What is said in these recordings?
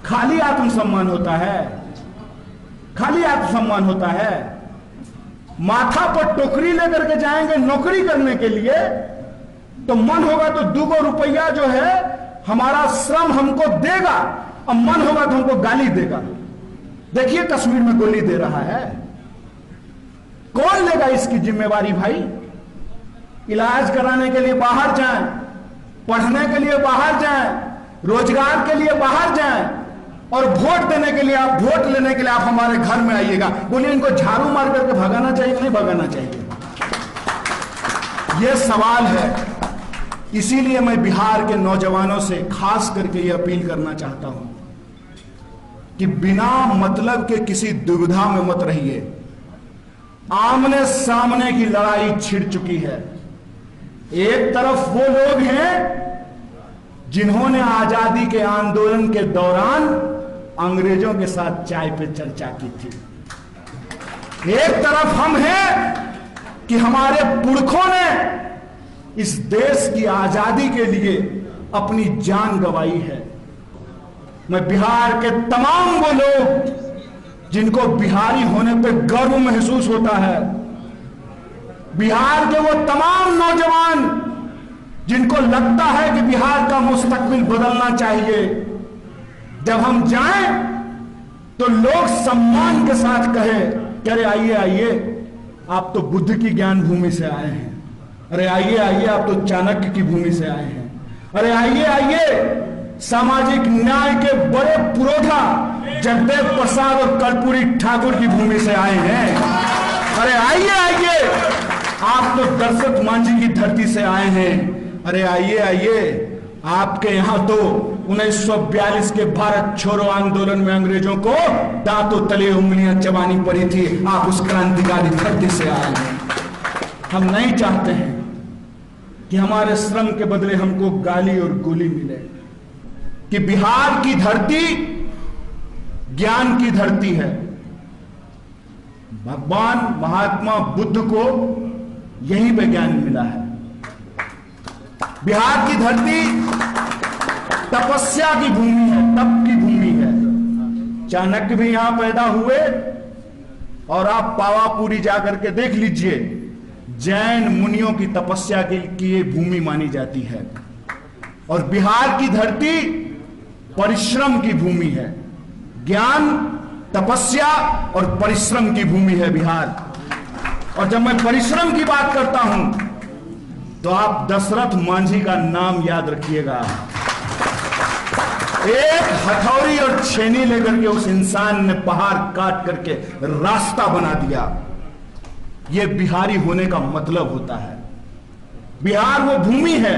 खाली आत्मसम्मान होता है, खाली आत्मसम्मान होता है। माथा पर टोकरी लेकर के जाएंगे नौकरी करने के लिए, तो मन होगा तो 2 रुपया जो है हमारा श्रम हमको देगा, और मन होगा तो हमको गाली देगा। देखिए कश्मीर में गोली दे रहा है, कौन लेगा इसकी जिम्मेवारी भाई? इलाज कराने के लिए बाहर जाएं, पढ़ने के लिए बाहर जाएं, रोजगार के लिए बाहर जाएं, और वोट देने के लिए आप, वोट लेने के लिए आप हमारे घर में आइएगा। बोलिए इनको झाड़ू मार करके भगाना चाहिए, नहीं भगाना चाहिए? यह सवाल है। इसीलिए मैं बिहार के नौजवानों से खास करके यह अपील करना चाहता हूं कि बिना मतलब के किसी दुविधा में मत रहिए। आमने सामने की लड़ाई छिड़ चुकी है। एक तरफ वो लोग हैं जिन्होंने आजादी के आंदोलन के दौरान अंग्रेजों के साथ चाय पे चर्चा की थी। एक तरफ हम हैं कि हमारे पुरखों ने इस देश की आजादी के लिए अपनी जान गंवाई है। मैं बिहार के तमाम वो लोग जिनको बिहारी होने पर गर्व महसूस होता है, बिहार के वो तमाम नौजवान जिनको लगता है कि बिहार का मुस्तकबिल बदलना चाहिए, जब हम जाएं तो लोग सम्मान के साथ कहे कि अरे आइए आइए, आप तो बुद्ध की ज्ञान भूमि से आए हैं, अरे आइए आइए आप तो चाणक्य की भूमि से आए हैं, अरे आइए आइए सामाजिक न्याय के बड़े पुरोधा जगदेव प्रसाद और कर्पूरी ठाकुर की भूमि से आए हैं, अरे आइए आइए आप तो दशरथ मांझी की धरती से आए हैं, अरे आइए आइए आपके यहां तो 1942 के भारत छोड़ो आंदोलन में अंग्रेजों को दांतों तले उंगलियां चबानी पड़ी थी, आप उस क्रांतिकारी धरती से आए हैं। हम नहीं चाहते हैं कि हमारे श्रम के बदले हमको गाली और गोली मिले, कि बिहार की धरती ज्ञान की धरती है। भगवान महात्मा बुद्ध को यहीं पे ज्ञान मिला है। बिहार की धरती तपस्या की भूमि है, तप की भूमि है। चाणक्य भी यहां पैदा हुए, और आप पावापुरी जाकर के देख लीजिए, जैन मुनियों की तपस्या की ये भूमि मानी जाती है। और बिहार की धरती परिश्रम की भूमि है, ज्ञान, तपस्या और परिश्रम की भूमि है बिहार। और जब मैं परिश्रम की बात करता हूं तो आप दशरथ मांझी का नाम याद रखिएगा। एक हथौड़ी और छेनी लेकर के उस इंसान ने पहाड़ काट करके रास्ता बना दिया। यह बिहारी होने का मतलब होता है। बिहार वो भूमि है।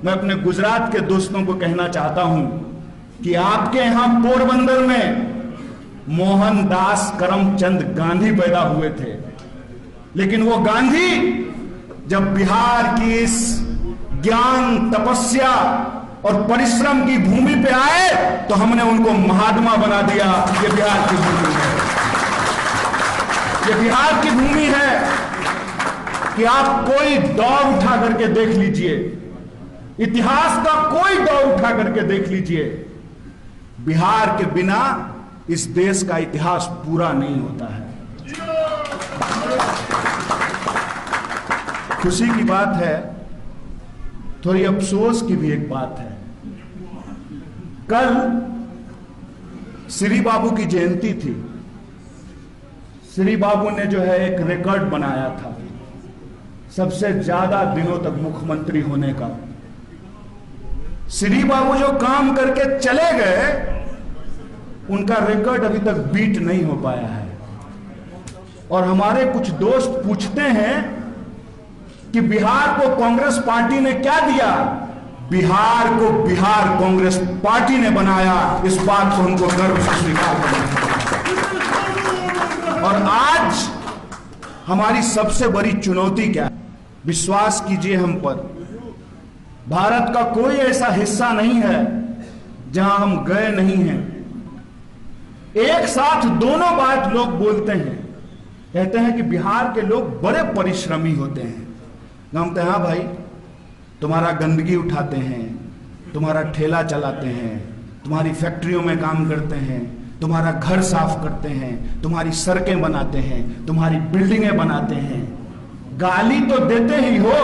मैं अपने गुजरात के दोस्तों को कहना चाहता हूं कि आपके यहां पोरबंदर में मोहनदास करमचंद गांधी पैदा हुए थे, लेकिन वो गांधी जब बिहार की इस ज्ञान, तपस्या और परिश्रम की भूमि पे आए तो हमने उनको महात्मा बना दिया। ये बिहार की भूमि है, ये बिहार की भूमि है कि आप कोई दौर उठा करके देख लीजिए, इतिहास का कोई दौर उठा करके देख लीजिए, बिहार के बिना इस देश का इतिहास पूरा नहीं होता है। खुशी की बात है, थोड़ी अफसोस की भी एक बात है। कल श्री बाबू की जयंती थी। श्री बाबू ने जो है एक रिकॉर्ड बनाया था, सबसे ज्यादा दिनों तक मुख्यमंत्री होने का। श्री बाबू जो काम करके चले गए, उनका रिकॉर्ड अभी तक बीट नहीं हो पाया है। और हमारे कुछ दोस्त पूछते हैं कि बिहार को कांग्रेस पार्टी ने क्या दिया। बिहार को बिहार कांग्रेस पार्टी ने बनाया, इस बात को हमको गर्व से स्वीकार करना है। और आज हमारी सबसे बड़ी चुनौती क्या है? विश्वास कीजिए हम पर, भारत का कोई ऐसा हिस्सा नहीं है जहां हम गए नहीं हैं। एक साथ दोनों बात लोग बोलते हैं, कहते हैं कि बिहार के लोग बड़े परिश्रमी होते हैं। हम तो हाँ भाई, तुम्हारा गंदगी उठाते हैं, तुम्हारा ठेला चलाते हैं, तुम्हारी फैक्ट्रियों में काम करते हैं, तुम्हारा घर साफ करते हैं, तुम्हारी सड़कें बनाते हैं, तुम्हारी बिल्डिंगें बनाते हैं। गाली तो देते ही हो,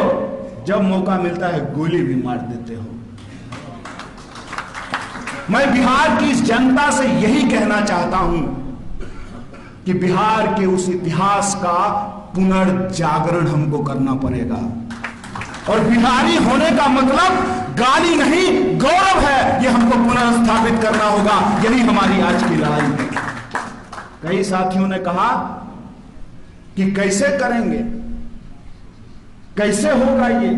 जब मौका मिलता है गोली भी मार देते हो। मैं बिहार की इस जनता से यही कहना चाहता हूं कि बिहार के उस इतिहास का पुनर्जागरण हमको करना पड़ेगा। और बिहारी होने का मतलब गाली नहीं, गौरव है। यह हमको पुनर्स्थापित करना होगा। यही हमारी आज की लड़ाई है। कई साथियों ने कहा कि कैसे करेंगे, कैसे होगा ये।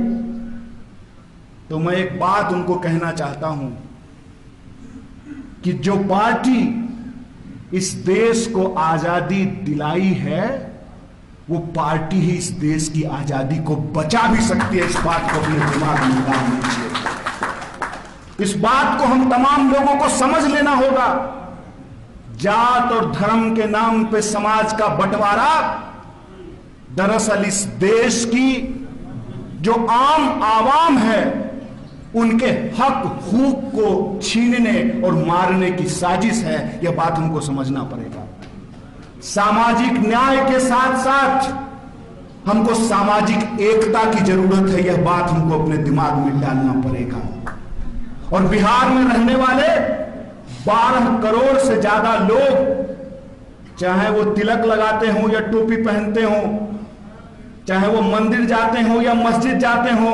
तो मैं एक बात उनको कहना चाहता हूं कि जो पार्टी इस देश को आजादी दिलाई है, वो पार्टी ही इस देश की आजादी को बचा भी सकती है। इस बात को अपने दिमाग में डालना चाहिए। इस बात को हम तमाम लोगों को समझ लेना होगा। जात और धर्म के नाम पे समाज का बंटवारा दरअसल इस देश की जो आम आवाम है, उनके हक हुकूक को छीनने और मारने की साजिश है। यह बात हमको समझना पड़ेगा। सामाजिक न्याय के साथ साथ हमको सामाजिक एकता की जरूरत है। यह बात हमको अपने दिमाग में डालना पड़ेगा। और बिहार में रहने वाले 12 करोड़ से ज्यादा लोग, चाहे वो तिलक लगाते हो या टोपी पहनते हो, चाहे वो मंदिर जाते हो या मस्जिद जाते हो,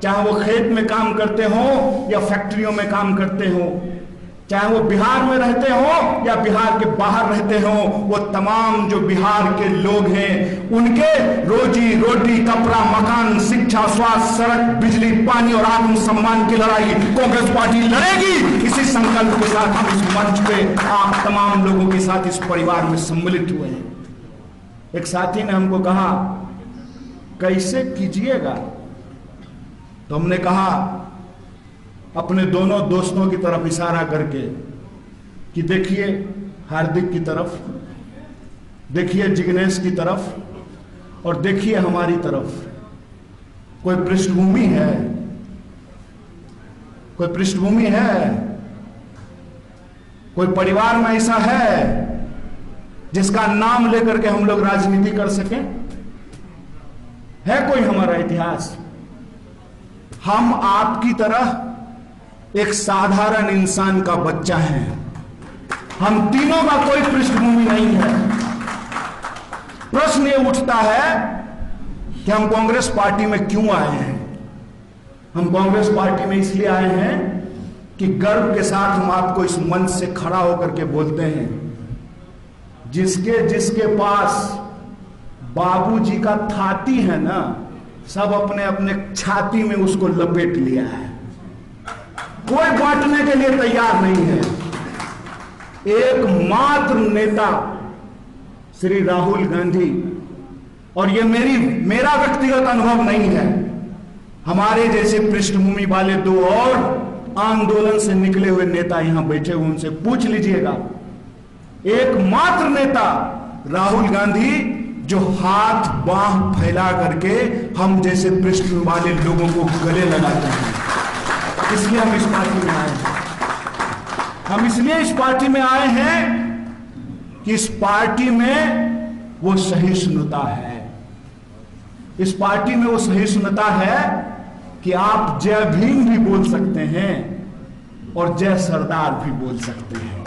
चाहे वो खेत में काम करते हो या फैक्ट्रियों में काम करते हो, चाहे वो बिहार में रहते हो या बिहार के बाहर रहते हो, वो तमाम जो बिहार के लोग हैं, उनके रोजी रोटी, कपड़ा, मकान, शिक्षा, स्वास्थ्य, सड़क, बिजली, पानी और आत्मसम्मान की लड़ाई कांग्रेस पार्टी लड़ेगी। इसी संकल्प के साथ हम इस मंच पे आप तमाम लोगों के साथ इस परिवार में सम्मिलित हुए हैं। एक साथी ने हमको कहा कैसे कीजिएगा, तो हमने कहा अपने दोनों दोस्तों की तरफ इशारा करके कि देखिए हार्दिक की तरफ, देखिए जिग्नेश की तरफ और देखिए हमारी तरफ। कोई पृष्ठभूमि है, कोई पृष्ठभूमि है, कोई परिवार में ऐसा है जिसका नाम लेकर के हम लोग राजनीति कर सकें? है कोई हमारा इतिहास? हम आपकी तरह एक साधारण इंसान का बच्चा है। हम तीनों का कोई पृष्ठभूमि नहीं है। प्रश्न ये उठता है कि हम कांग्रेस पार्टी में क्यों आए हैं। हम कांग्रेस पार्टी में इसलिए आए हैं कि गर्व के साथ हम आपको इस मंच से खड़ा होकर के बोलते हैं, जिसके जिसके पास बाबूजी का थाती है ना, सब अपने अपने छाती में उसको लपेट लिया है। कोई बांटने के लिए तैयार नहीं है। एकमात्र नेता श्री राहुल गांधी, और ये मेरा व्यक्तिगत अनुभव नहीं है, हमारे जैसे पृष्ठभूमि वाले 2 और आंदोलन से निकले हुए नेता यहां बैठे हुए, उनसे पूछ लीजिएगा। एकमात्र नेता राहुल गांधी जो हाथ बांह फैला करके हम जैसे पृष्ठभूमि वाले लोगों को गले लगाते हैं। इसलिए हम इस पार्टी में आए हैं। हम इसलिए इस पार्टी में आए हैं कि इस पार्टी में वो सहिष्णुता है। इस पार्टी में वो सहिष्णुता है कि आप जय भीम भी बोल सकते हैं और जय सरदार भी बोल सकते हैं।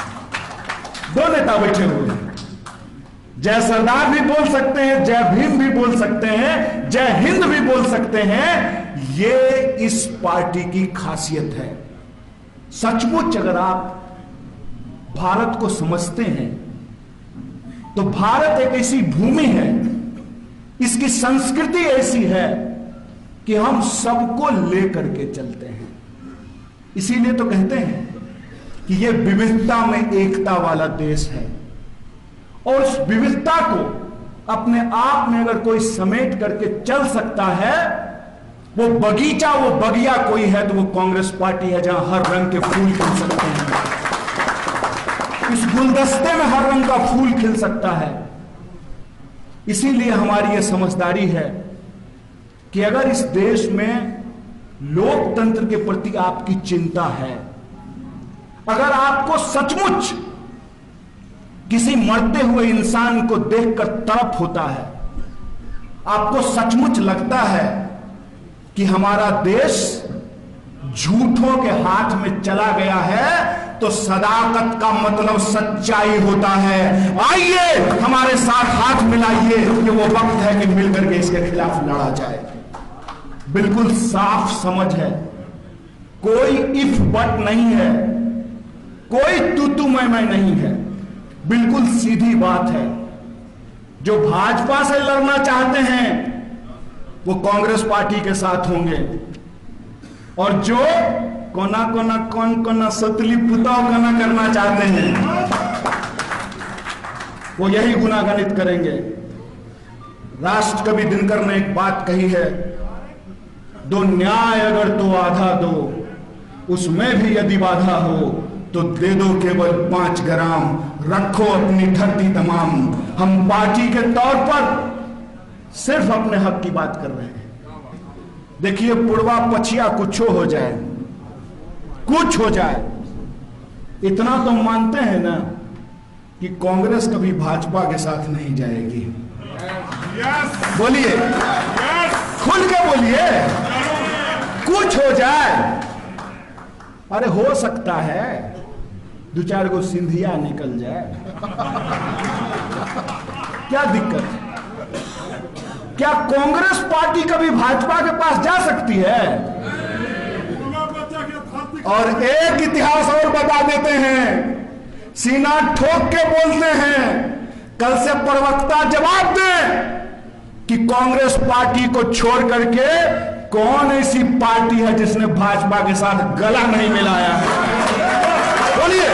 2 नेता बैठे हुए हैं, जय सरदार भी बोल सकते हैं, जय भीम भी बोल सकते हैं, जय हिंद भी बोल सकते हैं। ये इस पार्टी की खासियत है। सचमुच अगर आप भारत को समझते हैं तो भारत एक ऐसी भूमि है, इसकी संस्कृति ऐसी है कि हम सबको लेकर के चलते हैं। इसीलिए तो कहते हैं कि ये विविधता में एकता वाला देश है। और उस विविधता को अपने आप में अगर कोई समेट करके चल सकता है, वो बगीचा, वो बगिया कोई है तो वो कांग्रेस पार्टी है, जहां हर रंग के फूल खिल सकते हैं। इस गुलदस्ते में हर रंग का फूल खिल सकता है। इसीलिए हमारी यह समझदारी है कि अगर इस देश में लोकतंत्र के प्रति आपकी चिंता है, अगर आपको सचमुच किसी मरते हुए इंसान को देखकर तड़प होता है, आपको सचमुच लगता है कि हमारा देश झूठों के हाथ में चला गया है, तो सदाकत का मतलब सच्चाई होता है। आइए हमारे साथ हाथ मिलाइए, ये वो वक्त है कि मिलकर के इसके खिलाफ लड़ा जाए। बिल्कुल साफ समझ है, कोई इफ बट नहीं है, कोई तू मैं नहीं है, बिल्कुल सीधी बात है। जो भाजपा से लड़ना चाहते हैं वो कांग्रेस पार्टी के साथ होंगे, और जो कौन सतली पुताव कना करना चाहते हैं वो यही गुनागणित करेंगे। राष्ट्र कवि दिनकर ने एक बात कही है, दो न्याय अगर तो आधा दो, उसमें भी यदि बाधा हो तो दे दो केवल 5 ग्राम, रखो अपनी धरती तमाम। हम पार्टी के तौर पर सिर्फ अपने हक की बात कर रहे हैं। देखिए, पुड़वा पछिया कुछो हो जाए, कुछ हो जाए, इतना तो मानते हैं ना कि कांग्रेस कभी भाजपा के साथ नहीं जाएगी। बोलिए, खुल के बोलिए, कुछ हो जाए। अरे हो सकता है 2-4 गो सिंधिया निकल जाए, क्या दिक्कत है? क्या कांग्रेस पार्टी कभी भाजपा के पास जा सकती है? और एक इतिहास और बता देते हैं, सीना ठोक के बोलते हैं, कल से प्रवक्ता जवाब दें कि कांग्रेस पार्टी को छोड़ करके कौन ऐसी पार्टी है जिसने भाजपा के साथ गला नहीं मिलाया है? बोलिए,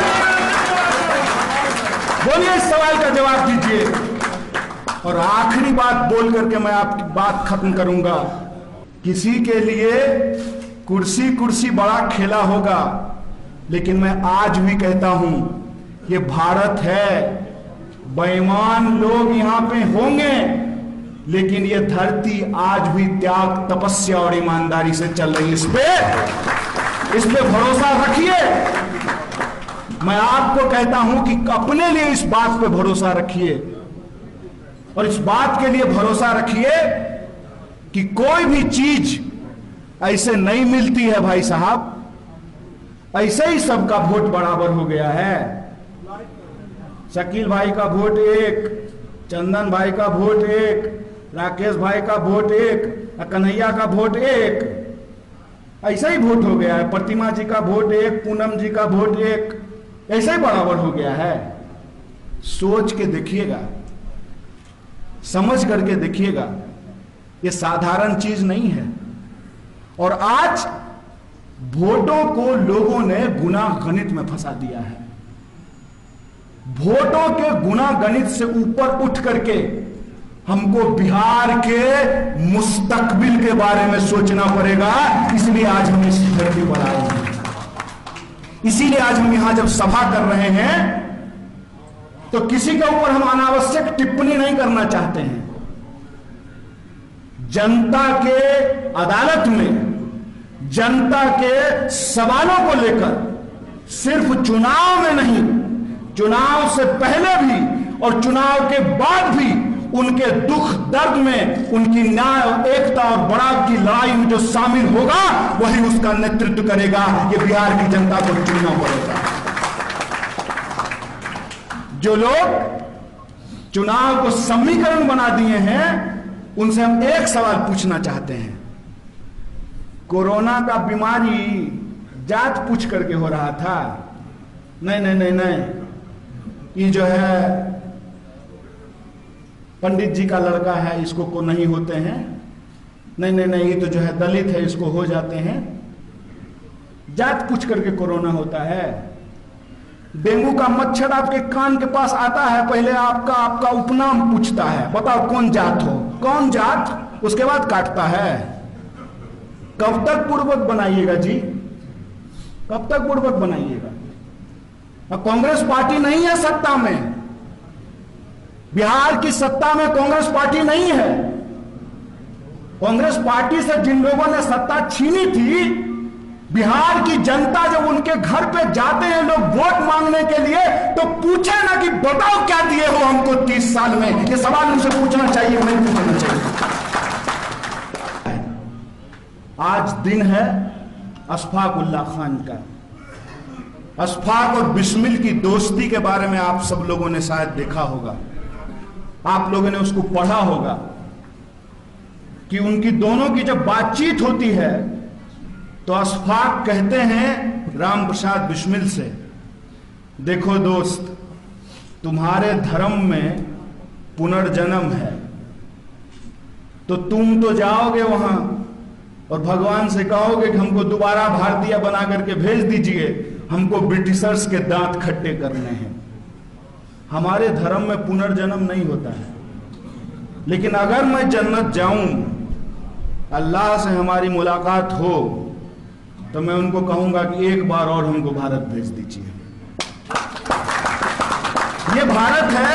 बोलिए, इस सवाल का जवाब दीजिए। और आखिरी बात बोल करके मैं आपकी बात खत्म करूंगा। किसी के लिए कुर्सी कुर्सी बड़ा खेला होगा, लेकिन मैं आज भी कहता हूं ये भारत है, बेईमान लोग यहां पे होंगे, लेकिन ये धरती आज भी त्याग, तपस्या और ईमानदारी से चल रही है। इस पे भरोसा रखिए। मैं आपको कहता हूं कि अपने लिए इस बात पे भरोसा रखिए, और इस बात के लिए भरोसा रखिए कि कोई भी चीज ऐसे नहीं मिलती है भाई साहब, ऐसे ही सबका वोट बराबर हो गया है। शकील भाई का वोट एक, चंदन भाई का वोट एक, राकेश भाई का वोट एक, कन्हैया का वोट एक, ऐसा ही वोट हो गया है। प्रतिमा जी का वोट एक, पूनम जी का वोट एक, ऐसा ही बराबर हो गया है। सोच के देखिएगा, समझ करके देखिएगा, ये साधारण चीज नहीं है। और आज वोटों को लोगों ने गुना गणित में फंसा दिया है। वोटों के गुना गणित से ऊपर उठ करके हमको बिहार के मुस्तकबिल के बारे में सोचना पड़ेगा। इसलिए आज हम इस धरती पर आए हैं, इसीलिए आज हम यहां जब सभा कर रहे हैं तो किसी के ऊपर हम अनावश्यक टिप्पणी नहीं करना चाहते हैं। जनता के अदालत में जनता के सवालों को लेकर सिर्फ चुनाव में नहीं, चुनाव से पहले भी और चुनाव के बाद भी उनके दुख दर्द में, उनकी न्याय, एकता और बड़ाव की लड़ाई में जो शामिल होगा वही उसका नेतृत्व करेगा। ये बिहार की जनता को चुनना पड़ेगा। जो लोग चुनाव को समीकरण बना दिए हैं उनसे हम एक सवाल पूछना चाहते हैं। कोरोना का बीमारी जांच पूछ करके हो रहा था? नहीं नहीं नहीं नहीं, ये जो है पंडित जी का लड़का है, इसको को नहीं होते हैं। नहीं नहीं नहीं, ये तो जो है दलित है, इसको हो जाते हैं। जांच पूछ करके कोरोना होता है। डेंगू का मच्छर आपके कान के पास आता है, पहले आपका उपनाम पूछता है, बताओ कौन जात हो, कौन जात, उसके बाद काटता है। कब तक पूर्वक बनाइएगा जी, कब तक पूर्वक बनाइएगा? कांग्रेस पार्टी नहीं है सत्ता में, बिहार की सत्ता में कांग्रेस पार्टी नहीं है। कांग्रेस पार्टी से जिन लोगों ने सत्ता छीनी थी बिहार की जनता जब उनके घर पे जाते हैं लोग वोट मांगने के लिए, तो पूछे ना कि बताओ क्या दिए हो हमको 30 साल में। ये सवाल उनसे पूछना चाहिए, नहीं पूछना चाहिए। आज दिन है अशफाक उल्लाह खान का। अशफाक और बिस्मिल की दोस्ती के बारे में आप सब लोगों ने शायद देखा होगा, आप लोगों ने उसको पढ़ा होगा कि उनकी दोनों की जब बातचीत होती है तो अशफाक कहते हैं राम प्रसाद बिस्मिल से, देखो दोस्त, तुम्हारे धर्म में पुनर्जन्म है, तो तुम तो जाओगे वहां और भगवान से कहोगे कि हमको दोबारा भारतीय बना करके भेज दीजिए, हमको ब्रिटिशर्स के दांत खट्टे करने हैं। हमारे धर्म में पुनर्जन्म नहीं होता है, लेकिन अगर मैं जन्नत जाऊं, अल्लाह से हमारी मुलाकात हो, तो मैं उनको कहूंगा कि एक बार और हमको भारत भेज दीजिए। ये भारत है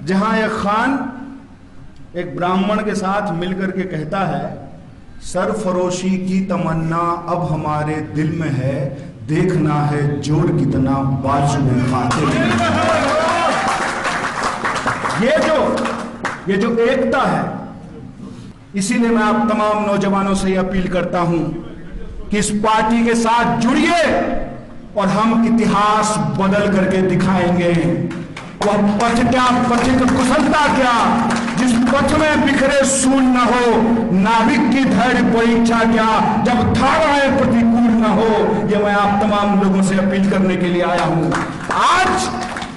जहां एक खान एक ब्राह्मण के साथ मिलकर के कहता है, सरफरोशी की तमन्ना अब हमारे दिल में है, देखना है जोर कितना बाजू में खाते हैं। ये जो एकता है, इसीलिए मैं आप तमाम नौजवानों से अपील करता हूं कि इस पार्टी के साथ जुड़िए और हम इतिहास बदल करके दिखाएंगे। वह पथ क्या, पथिक कुशलता क्या, जिस पथ में बिखरे सून न हो, नाविक की धैर्य परीक्षा क्या, जब धाराएं प्रतिकूल न हो। ये मैं आप तमाम लोगों से अपील करने के लिए आया हूं। आज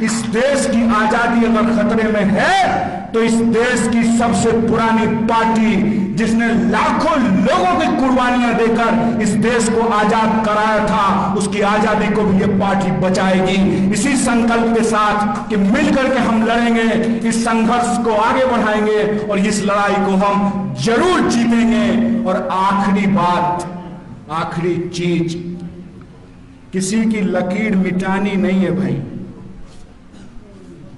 इस देश की आजादी अगर खतरे में है, तो इस देश की सबसे पुरानी पार्टी, जिसने लाखों लोगों की कुर्बानियां देकर इस देश को आजाद कराया था, उसकी आजादी को भी ये पार्टी बचाएगी। इसी संकल्प के साथ कि मिलकर के हम लड़ेंगे, इस संघर्ष को आगे बढ़ाएंगे और इस लड़ाई को हम जरूर जीतेंगे। और आखिरी बात, आखिरी चीज, किसी की लकीर मिटानी नहीं है भाई।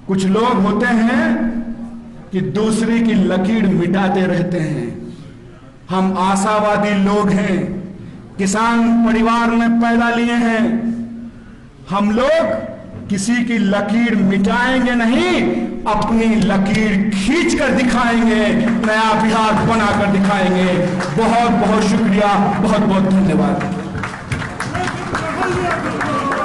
कुछ लोग होते हैं कि दूसरे की लकीर मिटाते रहते हैं। हम आशावादी लोग हैं, किसान परिवार में पैदा लिए हैं। हम लोग किसी की लकीर मिटाएंगे नहीं, अपनी लकीर खींच कर दिखाएंगे, नया बिहार बनाकर दिखाएंगे। बहुत बहुत शुक्रिया, बहुत बहुत धन्यवाद।